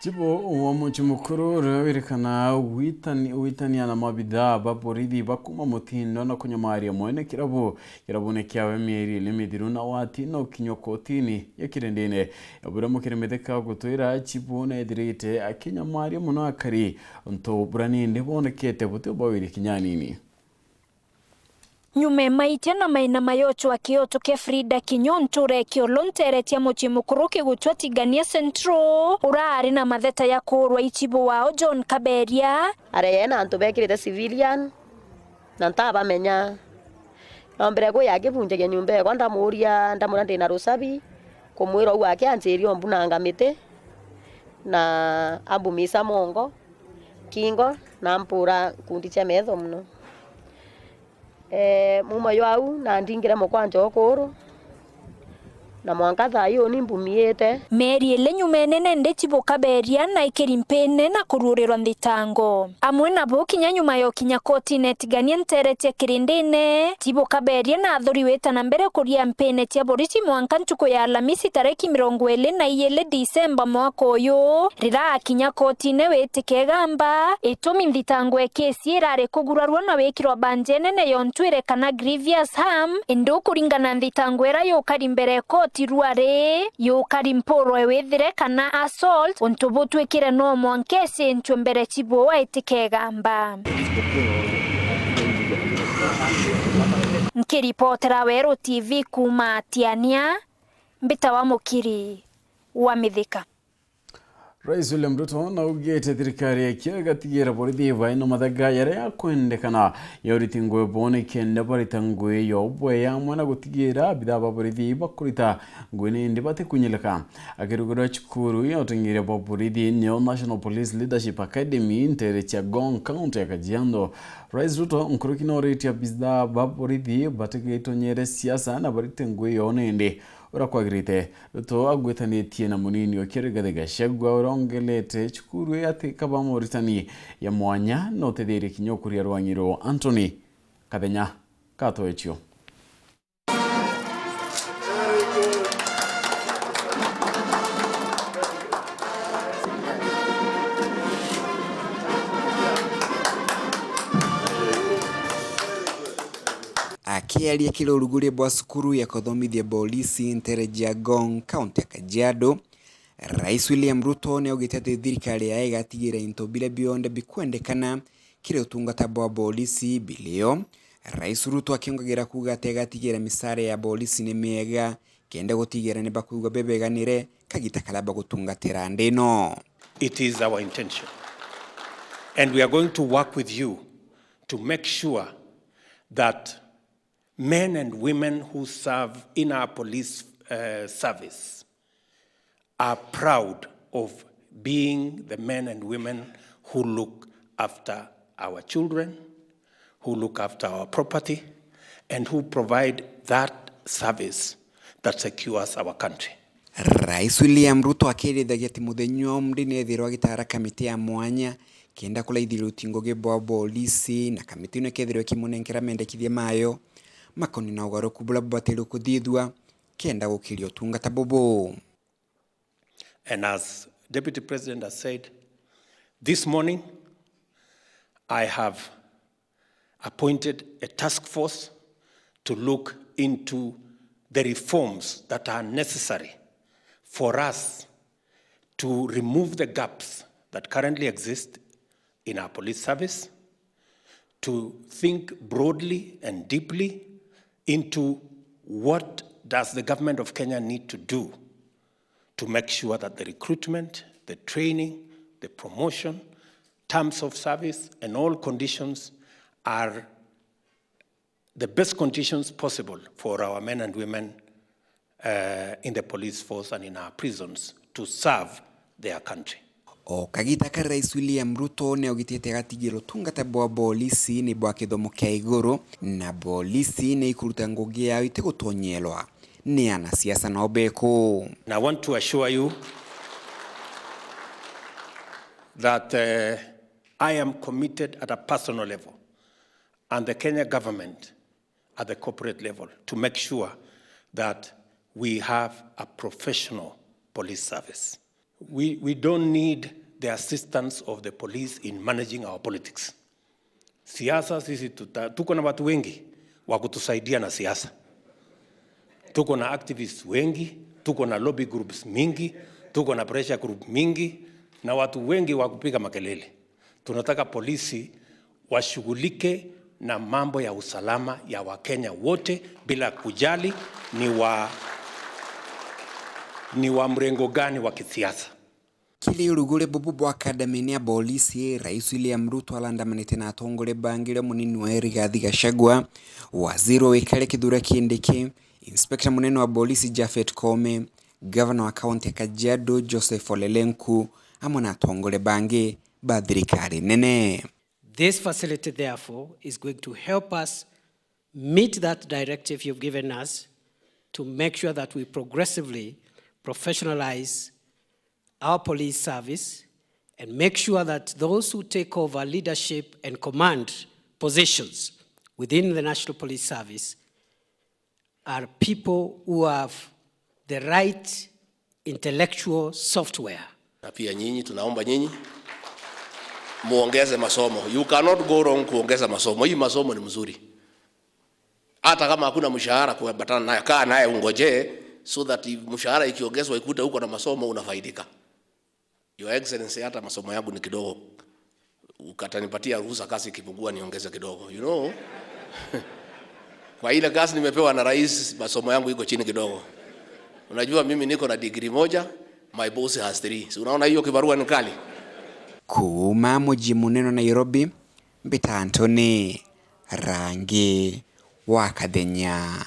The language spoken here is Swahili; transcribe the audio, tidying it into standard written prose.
Jibo uwamuchi mukuru rwerekana witania na mabidhaa ba Borithi bakuma mutindo na kunyamaria mwene kirabonekya mieri limithiruna na wati no kinyokotini yakirendene abura mukiremetheka gutwira Jibo na edirite akinyamaria muno akari onto burani ndebonekete buto bawiri kinyanini nyume maitia na maina mayocho akioto ke Frida Kinyonture kiolontere tia mochi mukuru kigutwa tigania centro urari na matheta ya kurwa Ichibo wao John Kaberia areyena antu bekirite civilian na ntaba menya ombere go yakibunje ge nyumbe kwa ndamuria ndina rusabi kumwira wake anjeri ombunanga mite na abumisa mongo kingo na mpura kundi cha metho muno muma yau na ndingire mukwanje okuru na mwangatha yo nimbumiete Meri ele nyume nene nde Jibo Kaberia na ikirimpene na kururirwa thitango amwe na bo kinya nyuma yo kinya koti netigania nterete kirindene Jibo Kaberia na athuri weta na mbere kuria mpene tia Borithi mwanka ntuko ya Alhamisi tareki 22 Disemba mwaka uyu rira kinya koti ne wetike gamba itumi thitango ekesi irare kugurarwa na wekirwa banjene ne yontwire kana grievous harm endo kuringana thitango era yo kari mbere koti ruare yo karimporo ewethire kana assault ontobotwekire no mwankese ntwembere Jibo waitike gamba nkiripotera Wero TV kuma Tiania mbita wa mukiri wa mithika Rais William RUTO na ugete thirikari kiagatigera Borithi vaino MATHAGA yare kwendekana yoriti ngwe bone kende barita ngwe yobwe ya mwana gutigira bidha ba Borithi bakurita ngwe ndi bate kunyeleka akirugura chukuru ya utengere ba Borithi Neo National Police Leadership Academy intere cha Gong County ya Kajiado. Rais RUTO mkurukina oreti ya bidha ba Borithi bategeito nyere siasa na barita ngwe yonende urakwagirite RUTO agwetanitie na munini okirigathe Gachagua urongelete chukuru yate kaba MAURITANI ya mwanya no tethiri kinyokuria rwanyiro Anthony Kathenya katoechio akiaria kilorugure bwa sukuru ya kuthomithia polisi ntere Gong County ya Kajiado Rais William RUTO ne ogete thirikari ya igatigira into bile bionde bikwendekana kire utungata bwa polisi bilio Rais RUTO akiongagira kuga ategatigira misare ya polisi ni miega kenda gotigera ne bakuga bebeganire kagita kalaba gutungatira ndeno. It is our intention and we are going to work with you to make sure that men and women who serve in our police service are proud of being the men and women who look after our children, who look after our property, and who provide that service that secures our country. Rais William RUTO akirithagia ati muthenyo mndine thirwa gitara kamiti ya mwanya kenda kulaithira utingoge bwa polisi na kamiti ino kethirwe kimunenkera mendekithie mayo makoni na ugaruku bula bubatiru kuthithua kenda gukirio tungata bobo. And as Deputy President has said, this morning I have appointed a task force to look into the reforms that are necessary for us to remove the gaps that currently exist in our police service, to think broadly and deeply into what does the government of Kenya need to do to make sure that the recruitment, the training, the promotion, terms of service, and all conditions are the best conditions possible for our men and women in the police force and in our prisons to serve their country. O kagita ka Rais William RUTO ne ogitete gatigiro tungata bwa polisi ni bwa kithomo kia iguru na polisi ne ikuruta ngugi yao itigutonyelwa ni ana siasa na obeko. And I want to assure you that I am committed at a personal level and the Kenya government at the corporate level to make sure that we have a professional police service. We don't need the assistance of the police in managing our politics. Siasa sisi tuko na watu wengi wa kutusaidia na siasa. Tuko na activists wengi, tuko na lobby groups mingi, tuko na pressure group mingi na watu wengi wa kupiga makelele. Tunataka polisi washughulike na mambo ya usalama ya Wakenya wote bila kujali ni wa mrengo gani wa kisiasa. Kile urugule bubu bwa akademi ya polisi, Rais William Ruto alandamanite na atongole bangire munini wa Rigathi Gachagua, waziri wa wikale Kithure Kindiki, inspector munene wa polisi Japhet Koome, governor wa county ya Kajiado Joseph Ole Lenku, amwe na atongole bangi ba thirikari nene. This facility, therefore, is going to help us meet that directive you've given us to make sure that we progressively professionalize our police service and make sure that those who take over leadership and command positions within the National Police Service are people who have the right intellectual software. Na pia nyinyi tunaomba nyinyi muongeze masomo. You cannot go wrong kuongeza masomo. Hii masomo ni mzuri. Hata kama hakuna mshahara kuambatana naye, kaa naye ungoje so that mshahara ikiongezwa ikute huko na masomo unafaidika. Your Excellency, hata masomo yangu ni kidogo. Ukatanipatia ruhusa kazi ikipungua niongeze kidogo. You know? Kwa ile kazi nimepewa na rais, masomo yangu iko chini kidogo. Unajua mimi niko na degree moja, my boss has 3. So unaona hiyo kibarua ni kali. Kuma muji muneno Nairobi, Mbita Anthony, Rangi wa Kadenya.